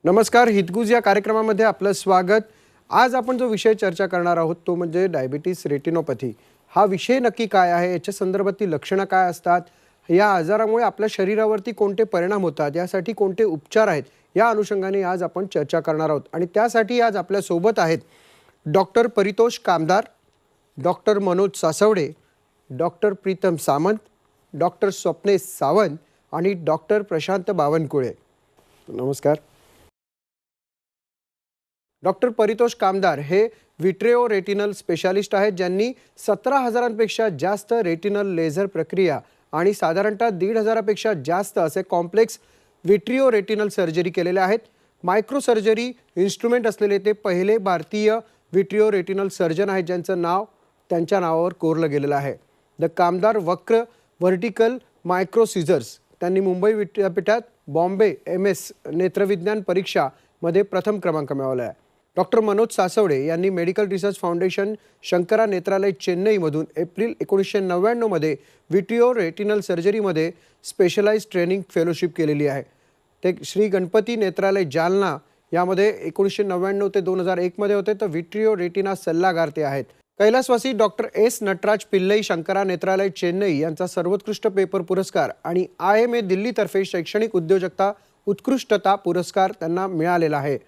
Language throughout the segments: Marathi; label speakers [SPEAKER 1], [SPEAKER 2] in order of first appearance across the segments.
[SPEAKER 1] नमस्कार, हितगुज या कार्यक्रमामध्ये आपलं स्वागत. आज आपण जो विषय चर्चा करणार आहोत तो म्हणजे डायबिटीस रेटिनोपॅथी. हा विषय नक्की काय आहे, याच्या संदर्भातील लक्षणं काय असतात, या आजारामुळे आपल्या शरीरावरती कोणते परिणाम होतात, यासाठी कोणते उपचार आहेत, या अनुषंगाने आज आपण चर्चा करणार आहोत. आणि त्यासाठी आज आपल्यासोबत आहेत doctor Paritosh Kamdar, doctor Manoj Saswade, doctor Pritam Samant, doctor Swapnesh Sawant आणि डॉक्टर प्रशांत बावनकुळे. नमस्कार. डॉक्टर परितोष कामदार हे विट्रेओ रेटिनल स्पेशालिस्ट आहेत, ज्यांनी 17,000पेक्षा जास्त रेटिनल लेझर प्रक्रिया आणि साधारणतः 1,500पेक्षा जास्त असे कॉम्प्लेक्स विट्रिओ रेटिनल सर्जरी केलेल्या आहेत. मायक्रो सर्जरी इन्स्ट्रुमेंट असलेले ते पहिले भारतीय विट्रिओ रेटिनल सर्जन आहेत, ज्यांचं नाव त्यांच्या नावावर कोरलं गेलेलं आहे. द कामदार वक्र व्हर्टिकल मायक्रो सिझर्स त्यांनी मुंबई विद्यापीठात बॉम्बे MS नेत्रविज्ञान परीक्षामध्ये प्रथम क्रमांक मिळवला आहे. डॉक्टर मनोज सासवडे यांनी medical research foundation Sankara Nethralaya चेन्नईमधून एप्रिल 1999मध्ये विट्रिओ रेटिनल सर्जरीमध्ये स्पेशलाइज ट्रेनिंग फेलोशिप केलेली आहे. ते श्री गणपती नेत्रालय जालना यामध्ये 1999 ते 2001मध्ये होते, तर विट्रिओ रेटिना सल्लागार ते आहेत. कैलासवासी डॉक्टर S नटराज पिल्लई शंकरा नेत्रालय चेन्नई यांचा सर्वोत्कृष्ट पेपर पुरस्कार आणि IMA दिल्लीतर्फे शैक्षणिक उद्योजकता उत्कृष्टता पुरस्कार त्यांना मिळालेला आहे.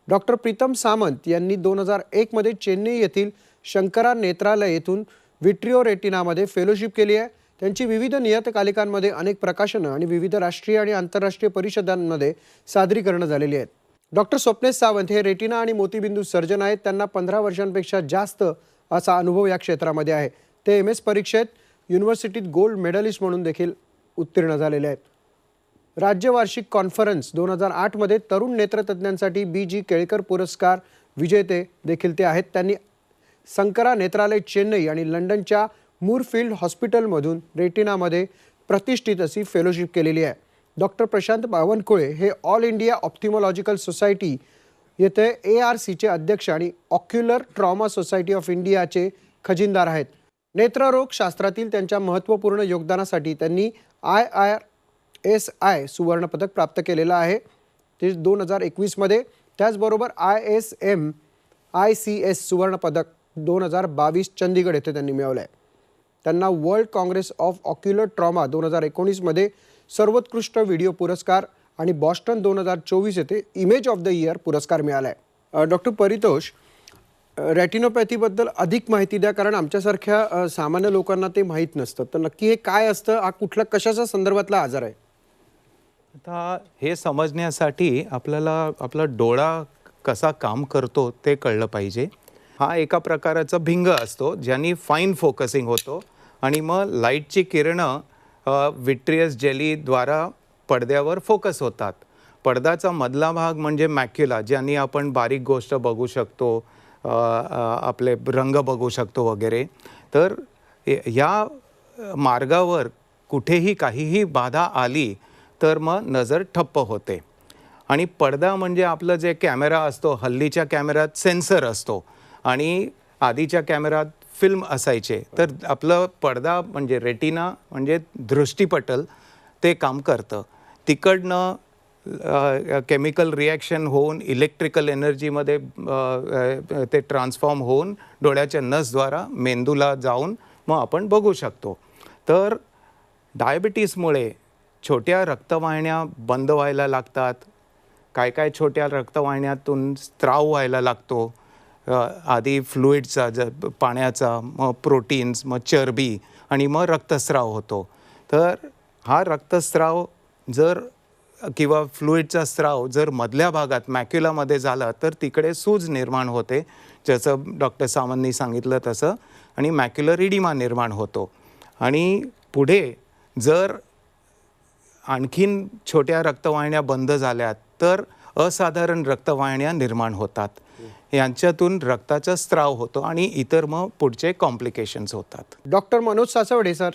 [SPEAKER 1] डॉक्टर प्रीतम सामंत यांनी 2001मध्ये चेन्नई येथील शंकरा नेत्रालय येथून विट्रिओ रेटिनामध्ये फेलोशिप केली आहे. त्यांची विविध नियतकालिकांमध्ये अनेक प्रकाशनं आणि विविध राष्ट्रीय आणि आंतरराष्ट्रीय परिषदांमध्ये सादरीकरणं झालेली आहेत. डॉक्टर स्वप्नेश सावंत हे रेटिना आणि मोतीबिंदू सर्जन आहेत. त्यांना 15 वर्षांपेक्षा जास्त असा अनुभव या क्षेत्रामध्ये आहे. ते MS परीक्षेत युनिव्हर्सिटीत गोल्ड मेडलिस्ट म्हणून देखील उत्तीर्ण झालेले आहेत. राज्य वार्षिक कॉन्फरन्स 2008मध्ये तरुण नेत्रतज्ञांसाठी BG केळकर पुरस्कार विजेते देखील ते आहेत. त्यांनी शंकरा नेत्रालय चेन्नई आणि लंडनच्या मूरफील्ड हॉस्पिटलमधून रेटिनामध्ये प्रतिष्ठित अशी फेलोशिप केलेली आहे. डॉक्टर प्रशांत बावनकुळे हे ऑल इंडिया ऑप्थिमॉलॉजिकल सोसायटी येथे ARCचे अध्यक्ष आणि ऑक्युलर ट्रॉमा सोसायटी ऑफ इंडियाचे खजिनदार आहेत. नेत्ररोग शास्त्रातील त्यांच्या महत्त्वपूर्ण योगदानासाठी त्यांनी IRSI सुवर्ण पदक प्राप्त केलेलं आहे, ते 2021मध्ये. त्याचबरोबर ISM ICS सुवर्ण पदक 2022 चंदीगड येथे त्यांनी मिळवलं आहे. त्यांना World Congress of Ocular Trauma 2019मध्ये सर्वोत्कृष्ट व्हिडिओ पुरस्कार आणि बॉस्टन 2024 येथे इमेज ऑफ द इयर पुरस्कार मिळाला आहे. डॉक्टर परितोष, रेटिनोपॅथीबद्दल अधिक माहिती द्या, कारण आमच्यासारख्या सामान्य लोकांना ते माहीत नसतं. तर नक्की हे काय असतं, हा कुठला कशाच्या संदर्भातला आजार आहे?
[SPEAKER 2] आता हे समजण्यासाठी आपल्याला आपला डोळा कसा काम करतो ते कळलं पाहिजे. हा एका प्रकारचा भिंग असतो ज्याने फाईन फोकसिंग होतो आणि मग लाईटची किरणं विट्रियस जेलीद्वारा पडद्यावर फोकस होतात. पडद्याचा मधला भाग म्हणजे मॅक्युला, ज्याने आपण बारीक गोष्ट बघू शकतो, आपले रंग बघू शकतो वगैरे. तर या मार्गावर कुठेही काहीही बाधा आली तर मग नजर ठप्प होते. आणि पडदा म्हणजे आपलं जे कॅमेरा असतो, हल्लीच्या कॅमेऱ्यात सेन्सर असतो आणि आधीच्या कॅमेऱ्यात फिल्म असायचे. तर आपलं पडदा म्हणजे रेटिना म्हणजे दृष्टिपटल ते काम करतं. तिकडनं केमिकल रिॲक्शन होऊन इलेक्ट्रिकल एनर्जीमध्ये ते ट्रान्सफॉर्म होऊन डोळ्याच्या नसद्वारा मेंदूला जाऊन मग आपण बघू शकतो. तर डायबिटीसमुळे छोट्या रक्तवाहिन्या बंद व्हायला लागतात. काय छोट्या रक्तवाहिन्यातून स्त्राव व्हायला लागतो. आधी फ्लुइडचा, पाण्याचा, मग प्रोटीन्स, मग चरबी आणि मग रक्तस्राव होतो. तर हा रक्तस्राव जर किंवा फ्लुइडचा स्राव जर मधल्या भागात मॅक्युलामध्ये झाला तर तिकडे सूज निर्माण होते, जसं डॉक्टर सावंतनी सांगितलं तसं, आणि मॅक्युलर इडिमा निर्माण होतो. आणि पुढे जर आणखीन छोट्या रक्तवाहिन्या बंद झाल्या तर असाधारण रक्तवाहिन्या निर्माण होतात. यांच्यातून रक्ताचा स्त्राव होतो आणि इतर मग पुढचे कॉम्प्लिकेशन्स होतात.
[SPEAKER 1] Doctor Manoj Saswade sir,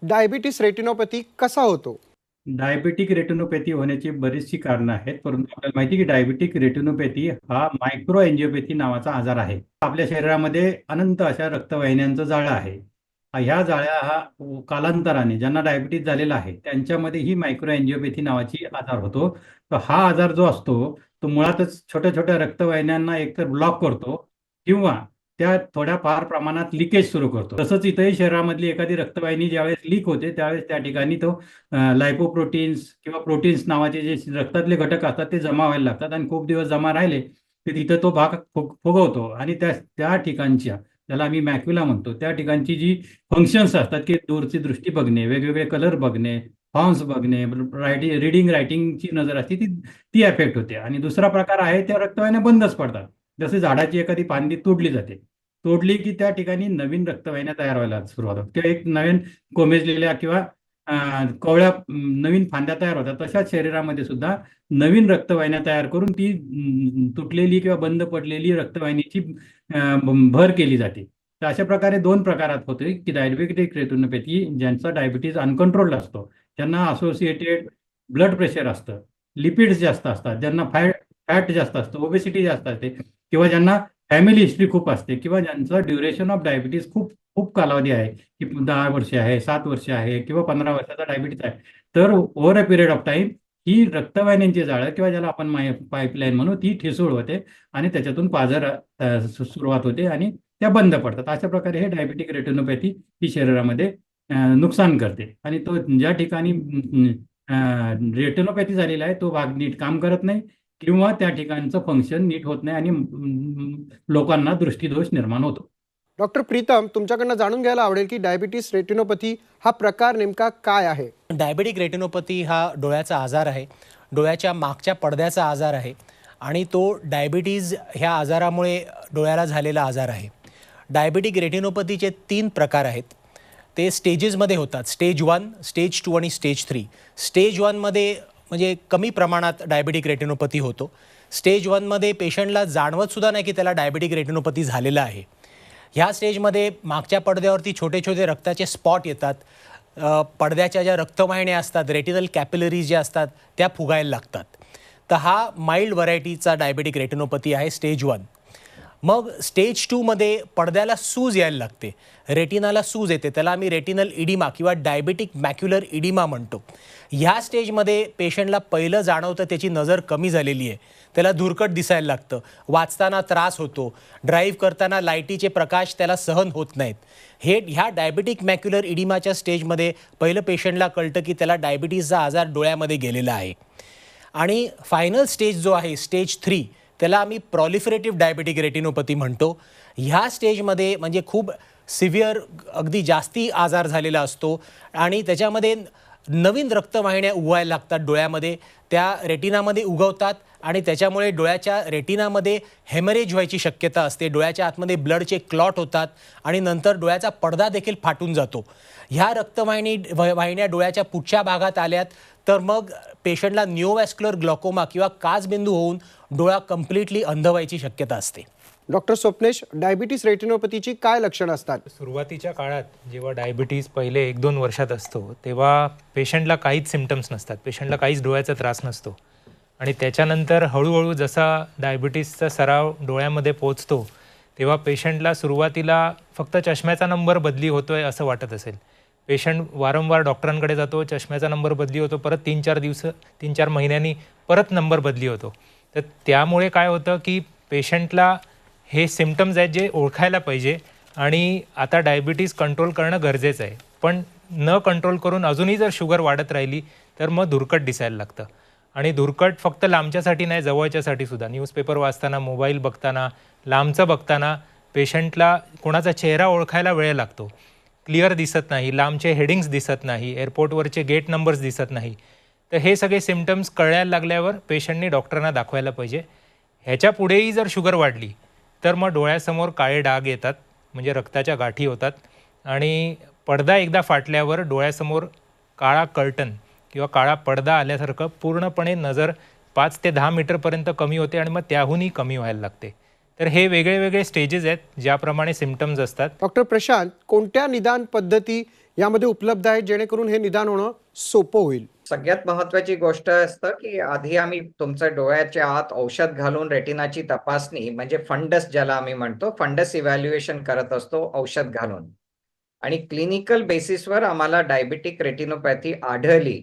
[SPEAKER 1] diabetes retinopathy कसा होतो?
[SPEAKER 3] डायबेटिक रेटिनोपॅथी होण्याची बरीचशी कारणं आहेत, परंतु आपल्याला माहिती की डायबेटिक रेटिनोपॅथी हा मायक्रो अँजिओपॅथी नावाचा आजार आहे. आपल्या शरीरामध्ये अनंत अशा रक्तवाहिन्यांचं जाळं आहे. ह्या जाळ्या हा कालांतराने ज्यांना डायबिटीज झालेला आहे त्यांच्यामध्ये ही मायक्रो अँजिओपॅथी नावाची आजार होतो. तर हा आजार जो असतो तो मुळातच छोट्या छोट्या रक्तवाहिन्यांना एकतर ब्लॉक करतो किंवा त्या थोड्या फार प्रमाणात लिकेज सुरू करतो. तसंच इथंही शरीरामधली एखादी रक्तवाहिनी ज्यावेळेस लीक होते त्यावेळेस त्या ठिकाणी तो लायपोप्रोटीन्स किंवा प्रोटीन्स नावाचे जे रक्तातले घटक असतात ते जमा व्हायला लागतात आणि खूप दिवस जमा राहिले की तिथं तो भाग फुगवतो आणि त्या त्या ठिकाणच्या, त्याला आम्ही मॅक्युला म्हणतो, त्या ठिकाणची जी फंक्शन्स असतात की दूरची दृष्टी बघणे, वेगवेगळे कलर बघणे, फॉर्म्स बघणे, रीडिंग रायटिंगची नजर असते ती ती अफेक्ट होते. आणि दुसरा प्रकार आहे त्या रक्तवाहिन्या बंदच पडतात. जसे झाडाची एखादी फांदी तोडली जाते, तोडली की त्या ठिकाणी नवीन रक्तवाहिन्या तयार व्हायला सुरुवात होते किंवा एक नवीन कोमेजलेल्या किंवा कवळ्या नवीन फांद्या तयार होतात. तशाच शरीरामध्ये सुद्धा नवीन रक्तवाहिन्या तयार करून ती तुटलेली किंवा बंद पडलेली रक्तवाहिनीची भर केली जाते. तर अशा प्रकारे दोन प्रकारात होते की डायबेटिक रेटिनोपॅथी ज्यांचा डायबिटीज अनकंट्रोल्ड असतो, ज्यांना असोसिएटेड ब्लड प्रेशर असतं, लिपिड्स जास्त असतात, ज्यांना फॅट जास्त असतं, ओबेसिटी जास्त असते किंवा ज्यांना फॅमिली हिस्ट्री खूप असते किंवा ज्यांचं ड्युरेशन ऑफ डायबिटीज खूप खूप कालावधी आहे की 10 वर्ष आहे, 7 वर्ष आहे किंवा 15 वर्षाचा डायबिटीज आहे. तर over a period of time ही रक्तवाहिन्यांची जाळं किंवा ज्याला आपण पाईपलाईन म्हणू ती ठिसूळ होते आणि त्याच्यातून पाझर सुरुवात होते आणि त्या बंद पडतात. अशा प्रकारे हे डायबेटिक रेटिनोपॅथी ही शरीरामध्ये नुकसान करते आणि तो ज्या ठिकाणी रेटिनोपॅथी झालेला आहे तो भाग नीट काम करत नाही किंवा त्या ठिकाणचं फंक्शन नीट होत नाही आणि लोकांना दृष्टीदोष निर्माण होतो.
[SPEAKER 1] डॉक्टर प्रीतम, तुमच्याकडनं जाणून घ्यायला आवडेल की डायबिटीस रेटिनोपॅथी हा प्रकार नेमका काय आहे?
[SPEAKER 4] डायबेटिक रेटिनोपॅथी हा डोळ्याचा आजार आहे, डोळ्याच्या मागच्या पडद्याचा आजार आहे आणि तो डायबिटीज ह्या आजारामुळे डोळ्याला झालेला आजार आहे. डायबेटिक रेटिनोपॅथीचे 3 प्रकार आहेत. ते स्टेजेसमध्ये होतात, स्टेज 1, स्टेज 2 आणि स्टेज 3. स्टेज 1मध्ये म्हणजे कमी प्रमाणात डायबेटिक रेटिनोपॅथी होतो. स्टेज 1मध्ये पेशंटला जाणवतसुद्धा नाही की त्याला डायबेटिक रेटिनोपॅथी झालेलं आहे. ह्या स्टेजमध्ये मागच्या पडद्यावरती छोटे छोटे रक्ताचे स्पॉट येतात. पडद्याच्या ज्या रक्तवाहिन्या असतात, रेटिनल कॅपिलरीज ज्या असतात त्या फुगायला लागतात. तर हा माइल्ड व्हरायटीचा डायबेटिक रेटिनोपॅथी आहे स्टेज 1. मग स्टेज 2मध्ये पडद्याला सूज यायला लागते, रेटिनाला सूज येते, त्याला आम्ही रेटिनल इडिमा किंवा डायबेटिक मॅक्युलर इडिमा म्हणतो. ह्या स्टेजमध्ये पेशंटला पहिलं जाणवतं त्याची नजर कमी झालेली आहे, त्याला धुरकट दिसायला लागतं, वाचताना त्रास होतो, ड्राईव्ह करताना लाईटीचे प्रकाश त्याला सहन होत नाहीत. ह्या डायबेटिक मॅक्युलर इडिमाच्या स्टेजमध्ये पहिलं पेशंटला कळतं की त्याला डायबिटीजचा आजार डोळ्यामध्ये गेलेला आहे. आणि फायनल स्टेज जो आहे स्टेज 3, त्याला आम्ही प्रॉलिफरेटिव्ह डायबेटिक रेटिनोपॅथी म्हणतो. ह्या स्टेजमध्ये म्हणजे खूप सिव्हिअर, अगदी जास्ती आजार झालेला असतो आणि त्याच्यामध्ये नवीन रक्तवाहिन्या उगवायला लागतात डोळ्यामध्ये, त्या रेटिनामध्ये उगवतात आणि त्याच्यामुळे डोळ्याच्या रेटिनामध्ये हेमरेज व्हायची शक्यता असते, डोळ्याच्या आतमध्ये ब्लडचे क्लॉट होतात आणि नंतर डोळ्याचा पडदा देखील फाटून जातो. ह्या वाहिन्या डोळ्याच्या पुढच्या भागात आल्यात तर मग पेशंटला निओवॅस्क्युलर ग्लॉकोमा किंवा काचबिंदू होऊन डोळा कम्प्लिटली अंध व्हायची शक्यता असते.
[SPEAKER 1] डॉक्टर स्वप्नेश, डायबिटीस रेटिनोपॅथीची काय लक्षणं असतात?
[SPEAKER 5] सुरुवातीच्या काळात जेव्हा डायबिटीज पहिले 1-2 वर्षात असतो तेव्हा पेशंटला काहीच सिम्पटम्स नसतात, पेशंटला काहीच डोळ्याचा त्रास नसतो आणि त्याच्यानंतर हळूहळू जसा डायबिटीसचा सराव डोळ्यामध्ये पोचतो तेव्हा पेशंटला सुरुवातीला फक्त चष्म्याचा नंबर बदली होतोय असं वाटत असेल. पेशंट वारंवार डॉक्टरांकडे जातो, चष्म्याचा नंबर बदली होतो, परत 3-4 महिन्यांनी परत नंबर बदली होतो. तर त्यामुळे काय होतं की पेशंटला हे सिम्पटम्स आहेत जे ओळखायला पाहिजे आणि आता डायबिटीज कंट्रोल करणं गरजेचं आहे. पण न कंट्रोल करून अजूनही जर शुगर वाढत राहिली तर मग धुरकट दिसायला लागतं आणि धुरकट फक्त लांबच्यासाठी नाही, जवळच्यासाठी सुद्धा. न्यूजपेपर वाचताना, मोबाईल बघताना, लांबचं बघताना पेशंटला कोणाचा चेहरा ओळखायला वेळ लागतो, क्लिअर दिसत नाही, लांबचे हेडिंग्स दिसत नाही, एअरपोर्टवरचे गेट नंबर्स दिसत नाही. तर हे सगळे सिम्पटम्स कळायला लागल्यावर पेशंटनी डॉक्टरांना दाखवायला पाहिजे. ह्याच्या पुढेही जर शुगर वाढली तर मग डोळ्यासमोर काळे डाग येतात, म्हणजे रक्ताच्या गाठी होतात आणि पडदा एकदा फाटल्यावर डोळ्यासमोर काळा कर्टन किंवा काळा पडदा आल्यासारखं पूर्णपणे नजर 5 ते 10 मीटरपर्यंत कमी होते आणि मग त्याहूनही कमी व्हायला लागते. तर हे वेगळे वेगळे स्टेजेस आहेत ज्याप्रमाणे सिम्पटम्स असतात.
[SPEAKER 1] डॉक्टर प्रशांत, कोणत्या निदान पद्धती यामध्ये उपलब्ध आहेत जेणेकरून हे निदान होणं सोपं होईल?
[SPEAKER 6] सगळ्यात महत्वाची गोष्ट असतं की आधी आम्ही तुमच्या डोळ्याच्या आत औषध घालून रेटिनाची तपासणी म्हणजे फंडस ज्याला आम्ही म्हणतो, फंडस इव्हॅल्युएशन करत असतो औषध घालून. आणि क्लिनिकल बेसिसवर आम्हाला डायबिटिक रेटिनोपॅथी आढळली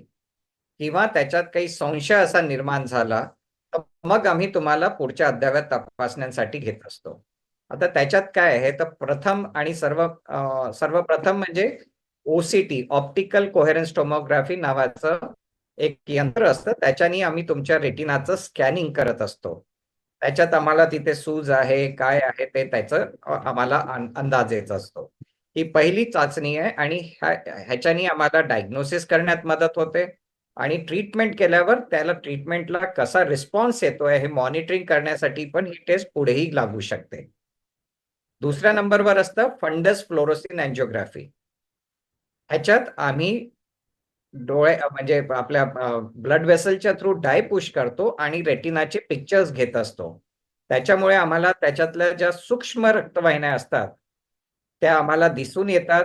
[SPEAKER 6] किंवा त्याच्यात काही संशय असा निर्माण झाला तर मग आम्ही तुम्हाला पुढच्या अद्ययावत तपासण्यांसाठी घेत असतो. आता त्याच्यात काय आहे तर प्रथम आणि सर्वप्रथम म्हणजे OCT ऑप्टिकल कोहेरन्स टोमोग्राफी नावाचं एक यंत्र असतं. त्याच्याने आम्ही तुमच्या रेटिनाचं स्कॅनिंग करत असतो. त्याच्यात आम्हाला तिथे सूज आहे, काय आहे ते त्याचं आम्हाला अंदाज येत असतो. ही पहिली चाचणी आहे आणि ह्याच्याने आम्हाला डायग्नोसिस करण्यात मदत होते आणि ट्रीटमेंट केल्यावर त्याला ट्रीटमेंटला कसा रिस्पॉन्स येतोय हे मॉनिटरिंग करण्यासाठी पण ही टेस्ट पुढेही लागू शकते. दुसऱ्या नंबरवर असतं फंडस फ्लोरोसिन अँजिओग्राफी. ह्याच्यात आम्ही म्हणजे आपल्या ब्लड वेसलच्या थ्रू डाय पुश करतो आणि रेटिनाचे पिक्चर्स घेत असतो. त्याच्यामुळे आम्हाला त्याच्यातल्या ज्या सूक्ष्म रक्तवाहिन्या असतात, त्या आम्हाला दिसून येतात.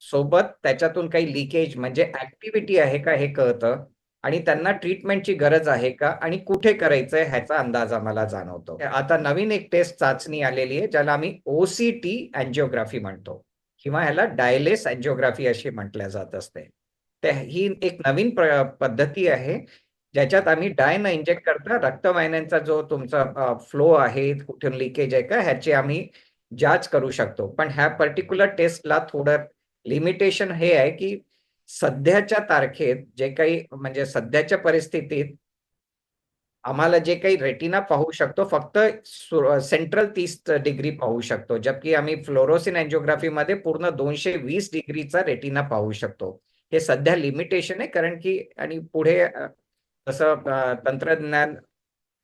[SPEAKER 6] सोबत त्याच्यातून काही लिकेज म्हणजे ऍक्टिव्हिटी आहे का हे कळतं आणि त्यांना ट्रीटमेंटची गरज आहे का आणि कुठे करायचंय ह्याचा अंदाज आम्हाला जाणवतो. आता नवीन एक टेस्ट चाचणी आलेली आहे ज्याला आम्ही OCT अँजिओग्राफी म्हणतो किंवा ह्याला डायलेस अँजिओग्राफी अशी म्हटल्या जात असते. ही एक नवीन पद्धती आहे ज्याच्यात आम्ही डाय न इंजेक्ट करता रक्तवाहिन्यांचा जो तुमचा फ्लो आहे, कुठून लिकेज आहे का ह्याची आम्ही जांच करू शकतो. पण ह्या पर्टिक्युलर टेस्टला थोडं लिमिटेशन हे आहे की सध्याच्या तारखेत जे काही म्हणजे सध्याच्या परिस्थितीत आम्हाला जे काही रेटिना पाहू शकतो फक्त सेंट्रल 30 डिग्री पाहू शकतो. जबकि आम्ही फ्लोरोसिन अँजिओग्राफीमध्ये पूर्ण 220 डिग्रीचा रेटिना पाहू शकतो. हे सध्या लिमिटेशन आहे कारण की आणि पुढे जसं तंत्रज्ञान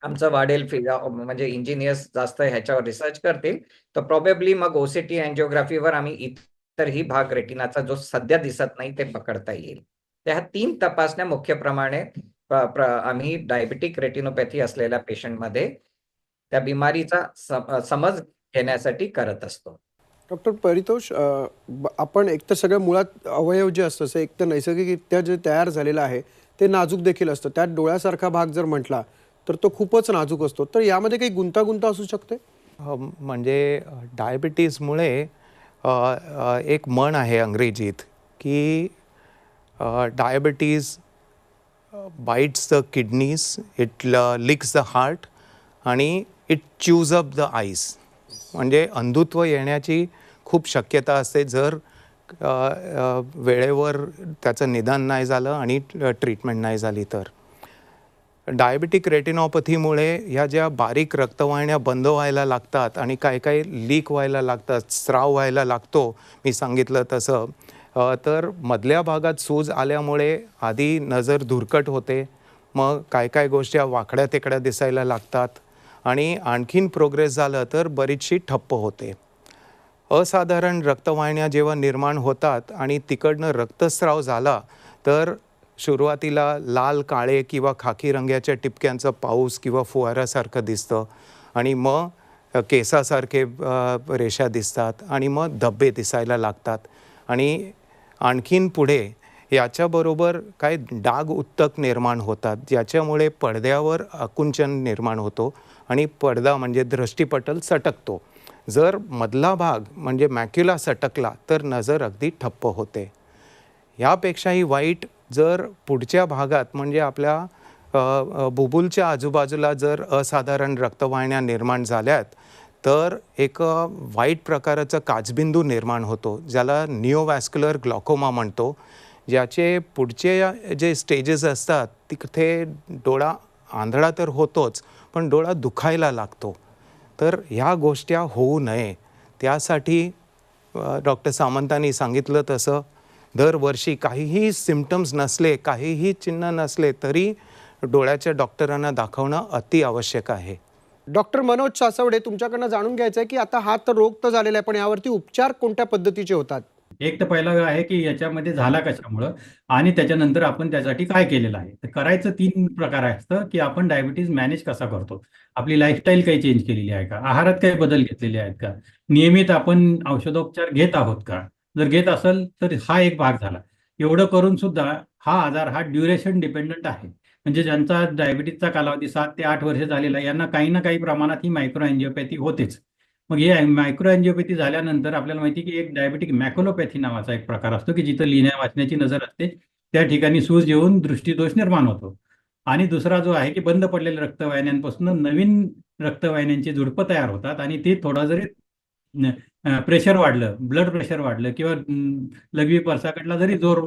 [SPEAKER 6] आमचं वाढेल म्हणजे इंजिनियर्स जास्त ह्याच्यावर रिसर्च करतील तर प्रोबॅबली मग OCT अँजिओग्राफीवर आम्ही इतरही भाग रेटिनाचा जो सध्या दिसत नाही ते पकडता येईल. त्या 3 तपासण्या मुख्यप्रमाणे आम्ही डायबिटिक रेटिनोपॅथी असलेल्या पेशंटमध्ये त्या बिमारीचा समज घेण्यासाठी करत असतो.
[SPEAKER 1] डॉक्टर परितोष, आपण एकतर सगळ्या मुळात अवयव जे असतं ते एकतर नैसर्गिकरित्या जे तयार झालेलं आहे ते नाजूक देखील असतं. त्यात डोळ्यासारखा भाग जर म्हटला तर तो खूपच नाजूक असतो. तर यामध्ये काही गुंतागुंत असू शकते?
[SPEAKER 2] म्हणजे डायबिटीजमुळे एक म्हण आहे अंग्रेजीत की diabetes bites the kidneys, it licks the heart आणि it chews up the eyes. म्हणजे अंधत्व येण्याची खूप शक्यता असते जर वेळेवर त्याचं निदान नाही झालं आणि ट्रीटमेंट नाही झाली तर. डायबिटिक रेटिनोपॅथीमुळे ह्या ज्या बारीक रक्तवाहिन्या बंद व्हायला लागतात आणि काही लीक व्हायला लागतात, स्राव व्हायला लागतो मी सांगितलं तसं, तर मधल्या भागात सूज आल्यामुळे आधी नजर धुरकट होते, मग काय गोष्टी वाकड्या तिकड्या दिसायला लागतात आणि आणखीन प्रोग्रेस झालं तर बरीचशी ठप्प होते. असाधारण रक्तवाहिन्या जेव्हा निर्माण होतात आणि तिकडनं रक्तस्राव झाला तर सुरुवातीला लाल, काळे किंवा खाकी रंगाच्या टिपक्यांचं पाऊस किंवा फुवारासारखं दिसतं आणि मग केसासारखे रेषा दिसतात आणि मग धब्बे दिसायला लागतात आणि आणखीन पुढे याच्याबरोबर काय डाग उत्तक निर्माण होतात ज्याच्यामुळे पडद्यावर आकुंचन निर्माण होतो आणि पडदा म्हणजे दृष्टिपटल सटकतो. जर मधला भाग म्हणजे मॅक्युला सटकला तर नजर अगदी ठप्प होते. यापेक्षाही वाईट जर पुढच्या भागात म्हणजे आपल्या बुबुलच्या आजूबाजूला जर असाधारण रक्तवाहिन्या निर्माण झाल्यात तर एक वाईट प्रकारचा काचबिंदू निर्माण होतो ज्याला निओवॅस्क्युलर ग्लॉकोमा म्हणतो, ज्याचे पुढचे जे स्टेजेस असतात तिथे डोळा आंधळा तर होतोच पण डोळा दुखायला लागतो. तर ह्या गोष्टी होऊ नये त्यासाठी डॉक्टर सामंतांनी सांगितलं तसं दरवर्षी काहीही सिम्पटम्स नसले, काहीही चिन्ह नसले तरी डोळ्याच्या डॉक्टरांना दाखवणं अति आवश्यक आहे.
[SPEAKER 1] डॉक्टर मनोज सासवडे, तुमच्याकडनं जाणून घ्यायचं आहे की आता हा तर रोग तर झालेला आहे पण यावरती उपचार कोणत्या पद्धतीचे होतात?
[SPEAKER 3] एक तर पहिलं आहे की याच्यामध्ये झाला कशामुळं आणि त्याच्यानंतर आपण त्यासाठी काय केलेलं आहे. तर करायचं 3 प्रकार असतं की आपण डायबिटीज मॅनेज कसा करतो. आपली लाईफस्टाईल काही चेंज केलेली आहे का, आहारात काही बदल घेतलेले आहेत का, नियमित आपण औषधोपचार घेत आहोत का. जर घेत असेल तर हा एक भाग झाला. एवढं करून सुद्धा हा आजार हा ड्युरेशन डिपेंडंट आहे. म्हणजे ज्यांचा डायबिटीजचा कालावधी 7 ते 8 वर्ष झालेला यांना काही ना काही प्रमाणात ही मायक्रो अँजिओपॅथी होतेच. मग हे मायक्रो अँजिओपॅथी झाल्यानंतर आपल्याला माहिती की एक डायबिटिक मॅक्युलोपॅथी नावाचा एक प्रकार असतो की जिथं लिहिण्या वाचण्याची नजर असते, त्या ठिकाणी सूज येऊन दृष्टिदोष निर्माण होतो. आणि दुसरा जो आहे की बंद पडलेल्या रक्तवाहिन्यांपासून नवीन रक्तवाहिन्यांची झुडपं तयार होतात आणि ते थोडा जरी प्रेशर वाढलं, ब्लड प्रेशर वाढलं किंवा लघवी पळसाकडला जरी जोर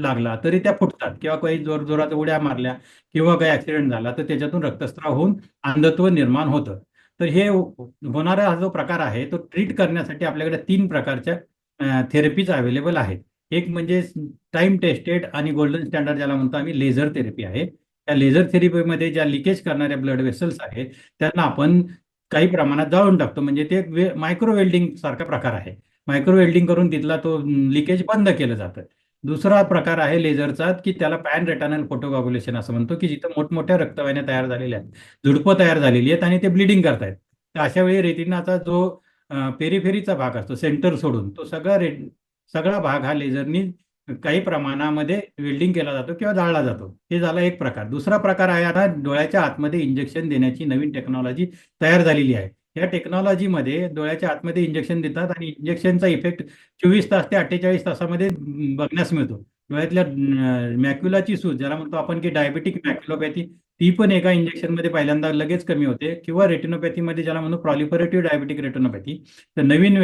[SPEAKER 3] लागला तरी त्या फुटतात किंवा काही जोरात उड्या मारल्या किंवा काही ऍक्सिडेंट झाला तर त्याच्यातून रक्तस्राव होऊन अंधत्व निर्माण होतं. तर हे होणारा हा जो प्रकार आहे तो ट्रीट करण्यासाठी आपल्याकडे 3 प्रकारच्या थेरपीज अवेलेबल आहेत. एक म्हणजे टाइम टेस्टेड आणि गोल्डन स्टँडर्ड ज्याला म्हणतो आम्ही लेझर थेरपी आहे. त्या लेझर थेरपीमध्ये ज्या लिकेज करणाऱ्या ब्लड वेसल्स आहेत त्यांना आपण काही प्रमाणात जाळून टाकतो. म्हणजे ते मायक्रो वेल्डिंग सारखा प्रकार आहे. मायक्रो वेल्डिंग करून तिथला तो लिकेज बंद केलं जातं. दुसरा प्रकार आहे लेझरचा की त्याला पॅन रेटानल फोटोकॉग्युलेशन असं म्हणतो की जिथं मोठमोठ्या रक्तवाहिन्या तयार झालेल्या आहेत, झुडपं तयार झालेली आहेत आणि ते ब्लिडिंग करतायत. तर अशा वेळी रेटिनाचा जो पेरिफेरीचा भाग असतो सेंटर सोडून तो सगळा भाग हा लेझरनी काही प्रमाणामध्ये वेल्डिंग केला जातो किंवा जाळला जातो. हे झाला एक प्रकार. दुसरा प्रकार आहे आता डोळ्याच्या आतमध्ये इंजेक्शन देण्याची नवीन टेक्नॉलॉजी तयार झालेली आहे. या टेक्नॉलॉजीमध्ये डोळ्याच्या आतमध्ये इंजेक्शन देतात आणि इंजेक्शनचा इफेक्ट 24 तास ते 48 तासामध्ये बघण्यास मिळतो. डोळ्यातल्या मॅक्युलाची सूज ज्याला म्हणतो आपण की डायबेटिक मॅक्युलोपॅथी ती पण एका इंजेक्शनमध्ये पहिल्यांदा लगेच कमी होते किंवा रेटिनोपॅथीमध्ये ज्याला म्हणतो प्रॉलिफरेटिव्ह डायबेटिक रेटिनोपॅथी. तर नवीन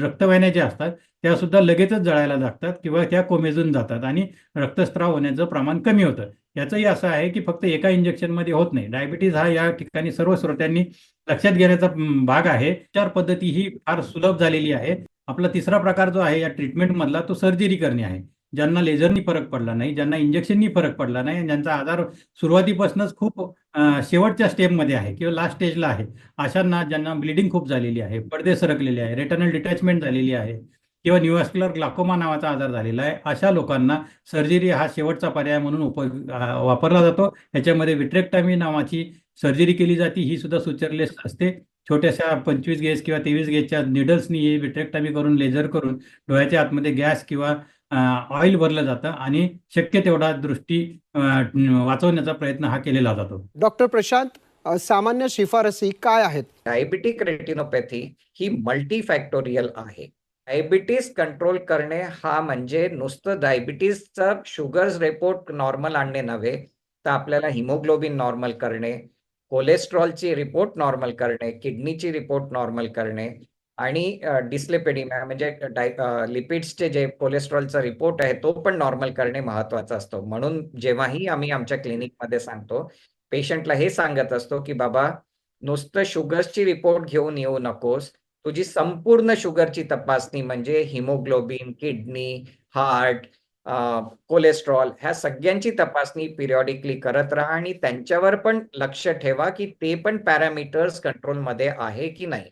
[SPEAKER 3] रक्तवाहिन्या ज्या असतात त्या सुद्धा लगेचच जळायला लागतात किंवा त्या कोमेजून जातात आणि रक्तस्राव होण्याचं प्रमाण कमी होतं. याचंही असं आहे की फक्त एका इंजेक्शनमध्ये होत नाही. डायबिटीज हा या ठिकाणी सर्व श्रोत्यांनी लक्षात घेण्याचा भाग आहे. उपचार पद्धती ही फार सुलभ झालेली आहे. आपला तिसरा प्रकार जो आहे या ट्रीटमेंटमधला तो सर्जरी करणे आहे. ज्यांना लेझरनी फरक पडला नाही, ज्यांना इंजेक्शननी फरक पडला नाही, ज्यांचा आजार सुरुवातीपासूनच खूप शेवटच्या स्टेपमध्ये आहे किंवा लास्ट स्टेजला आहे, अशांना ज्यांना ब्लिडिंग खूप झालेली आहे, पडदे सरकलेले आहे, रेटनल डिटॅचमेंट झालेली आहे किंवा न्यूव्हास्क्युलर ग्लाकोमा नावाचा आजार झालेला आहे, अशा लोकांना सर्जरी हा शेवटचा पर्याय म्हणून वापरला जातो. याच्यामध्ये विट्रेक्टॉमी नावाची सर्जरी केली जाते. ही सुद्धा सुचरलेस असते. छोट्याशा 25 गेज किंवा 23 गेजच्या निडल्सनी ही विट्रेक्टॉमी करून लेझर करून डोळ्याच्या आतमध्ये गॅस किंवा ऑइल भरलं जातं आणि शक्य तेवढा दृष्टी वाचवण्याचा प्रयत्न हा केलेला जातो.
[SPEAKER 1] डॉक्टर प्रशांत, सामान्य शिफारसी काय आहेत?
[SPEAKER 6] डायबिटिक रेटिनोपॅथी ही मल्टीफॅक्टोरियल आहे. डायबिटीस कंट्रोल करणे हा म्हणजे नुसतं डायबिटीसचा शुगर्स रिपोर्ट नॉर्मल आणणे नव्हे, तर आपल्याला हिमोग्लोबिन नॉर्मल करणे, कोलेस्ट्रॉलची रिपोर्ट नॉर्मल करणे, किडनीची रिपोर्ट नॉर्मल करणे आणि डिस्लिपिडेमिया म्हणजे लिपिड्सचे जे कोलेस्ट्रॉलचा रिपोर्ट आहे तो पण नॉर्मल करणे महत्वाचा असतो. म्हणून जेव्हाही आम्ही आमच्या क्लिनिकमध्ये सांगतो, पेशंटला हे सांगत असतो की बाबा नुसतं शुगर्सची रिपोर्ट घेऊन येऊ नकोस. तुझी संपूर्ण शुगरची तपासणी म्हणजे हिमोग्लोबिन, किडनी, हार्ट, कोलेस्ट्रॉल ह्या सगळ्यांची तपासणी पिरियॉडिकली करत राहा आणि त्यांच्यावर पण लक्ष ठेवा की ते पण पॅरामीटर्स कंट्रोलमध्ये आहे की नाही.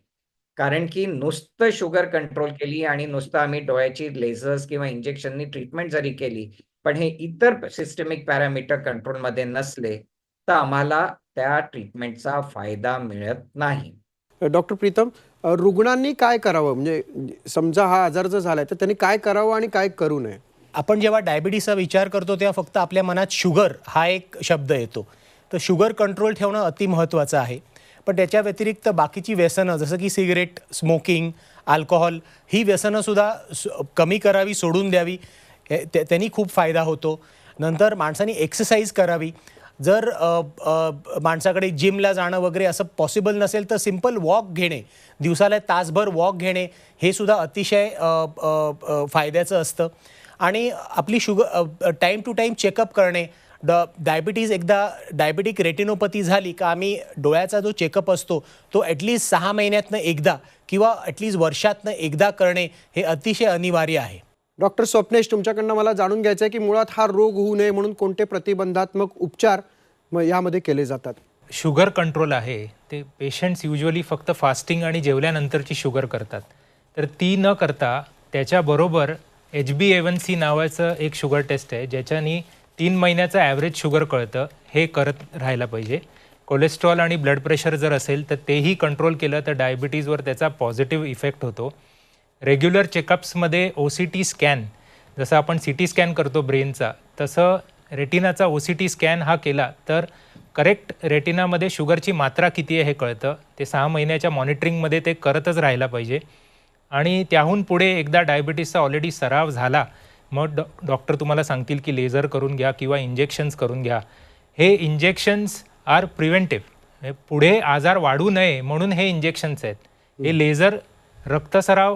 [SPEAKER 6] कारण की नुसतं शुगर कंट्रोल केली आणि नुसतं आम्ही डोळ्याची लेझर्स किंवा इंजेक्शननी ट्रीटमेंट जरी केली, पण हे इतर सिस्टमिक पॅरामीटर कंट्रोलमध्ये नसले, तर आम्हाला त्या ट्रीटमेंटचा फायदा मिळत नाही.
[SPEAKER 1] डॉक्टर प्रीतम, रुग्णांनी काय करावं? म्हणजे समजा हा आजार जर झालाय तर त्यांनी काय करावं आणि काय करू नये?
[SPEAKER 4] आपण जेव्हा डायबिटीसचा विचार करतो तेव्हा फक्त आपल्या मनात शुगर हा एक शब्द येतो. तर शुगर कंट्रोल ठेवणं अति महत्त्वाचं आहे. पण त्याच्या व्यतिरिक्त बाकीची व्यसनं जसं की सिगरेट, स्मोकिंग, अल्कोहोल ही व्यसनंसुद्धा कमी करावी, सोडून द्यावी. त्यांनी खूप फायदा होतो. नंतर माणसांनी एक्सरसाइज करावी. जर माणसाकडे जिमला जाणं वगैरे असं पॉसिबल नसेल तर सिम्पल वॉक घेणे, दिवसाला तासभर वॉक घेणे हे सुद्धा अतिशय फायद्याचं असतं. आणि आपली sugar time to time checkup करणे. डायबिटिक रेटिनोपॅथी झाली का आम्ही डोळ्याचा जो चेकअप असतो तो ॲटलिस्ट 6 महिन्यातनं एकदा किंवा ॲटलिस्ट वर्षातनं एकदा करणे हे अतिशय अनिवार्य आहे.
[SPEAKER 1] डॉक्टर स्वप्नेश, तुमच्याकडनं मला जाणून घ्यायचं आहे की मुळात हा रोग होऊ नये म्हणून कोणते प्रतिबंधात्मक उपचार यामध्ये केले जातात?
[SPEAKER 5] शुगर कंट्रोल आहे ते पेशंट्स युजली फक्त फास्टिंग आणि जेवल्यानंतरची शुगर करतात. तर ती न करता त्याच्याबरोबर HbA1c नावाचं एक शुगर टेस्ट आहे ज्याच्यानी 3 महिन्याचं ॲव्हरेज शुगर कळतं. हे करत राहायला पाहिजे. कोलेस्ट्रॉल आणि ब्लड प्रेशर जर असेल तर तेही कंट्रोल केलं तर डायबिटीजवर त्याचा पॉझिटिव्ह इफेक्ट होतो. रेग्युलर चेकअप्समध्ये OCT स्कॅन, जसं आपण CT स्कॅन करतो ब्रेनचा, तसं रेटिनाचा OCT स्कॅन हा केला तर करेक्ट रेटिनामध्ये शुगरची मात्रा किती आहे हे कळतं. ते 6 महिन्याच्या मॉनिटरिंगमध्ये ते करतच राहायला पाहिजे. आणि त्याहून पुढे एकदा डायबिटीसचा ऑलरेडी सराव झाला मग डॉक्टर तुम्हाला सांगतील की लेझर करून घ्या किंवा इंजेक्शन्स करून घ्या. हे इंजेक्शन्स आर प्रिव्हेंटिव्ह, पुढे आजार वाढू नये म्हणून हे इंजेक्शन्स आहेत. हे लेझर रक्तस्राव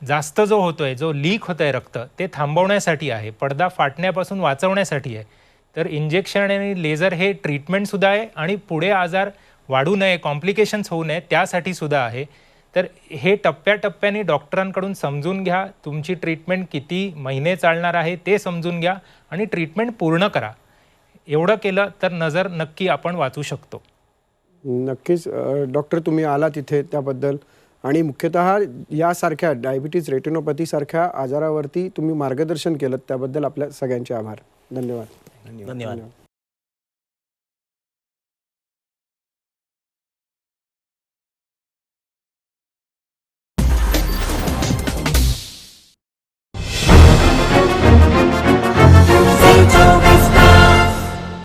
[SPEAKER 5] जास्त जो होतोय, जो लीक होतंय रक्त, ते थांबवण्यासाठी आहे, पडदा फाटण्यापासून वाचवण्यासाठी आहे. तर इंजेक्शन आणि लेझर हे ट्रीटमेंटसुद्धा आहे आणि पुढे आजार वाढू नये, कॉम्प्लिकेशन्स होऊ नये त्यासाठी सुद्धा आहे. तर हे टप्प्याटप्प्याने डॉक्टरांकडून समजून घ्या, तुमची ट्रीटमेंट किती महिने चालणार आहे ते समजून घ्या आणि ट्रीटमेंट पूर्ण करा. एवढं केलं तर नजर नक्की आपण वाचू शकतो.
[SPEAKER 1] नक्कीच डॉक्टर, तुम्ही आला तिथे त्याबद्दल आणि मुख्यतः यासारख्या डायबिटीज रेटिनोपॅथीसारख्या आजारावरती तुम्ही मार्गदर्शन केलं त्याबद्दल आपल्या सगळ्यांचे आभार. धन्यवाद.
[SPEAKER 4] धन्यवाद.